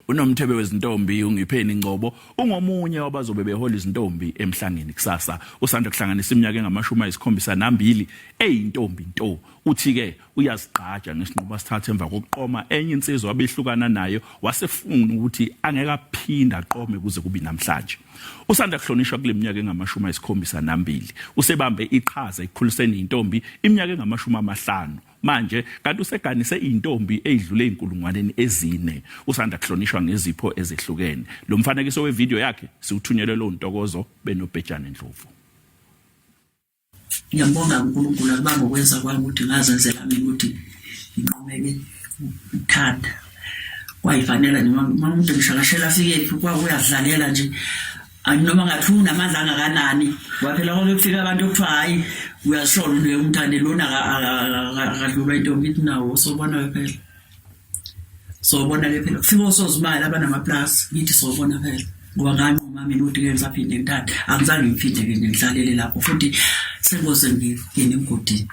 Unomthebe wezintombi UNgipheni Ngcobo ungomunye wabazobe behola izintombi emhlangeni kusasa. Usandakuhlanganisa imiyaka engamashumi ayisikhombisa nambili eyintombi nto. Uthi ke uyazigqaja ngesinqumo asithatha emva kokuqoma enye insizwa abahlukana nayo wase efuna ukuthi angeke aphinda aqome kuze kube namhlanje. Usandakuhlonishwa kule minyaka engamashumi ayisikhombisa nambili. Usebambe iqhaza ekukhuliseni izintombi imiyaka engamashumi amahlanu. Manje kanti useganise izintombi ezidlule inkulungwaneni ezine. Usandakuhlonishwa ngezipho ezehlukene. Lo mfanekiso wevideo yakhe siuthunyelwe lo ntokozo Bhejane Ndlovu. Ngiyabonga uNkulunkulu akubanga ngokwenza kwami ukuthi ngazenzela mina ukuthi ngiqhubeke ukuthanda. Kwayifanele noma umuntu ngishakashela afike uyadlalela nje. Anoma ngathi unamandla angakanani waphela kokufika abantu okuthiwa hayi uyashola uNdwe umthande lona akadlula intombi nawo sobona phela. Sobona ke phela kufika osozimali abanamaplus ngithi sobona phela ngoba nganqoma mina ukuthi ke ngisaphinde ngithathe angizange ngiphinde ke ngidlalele lapho futhi sengoze ngingene emgodini.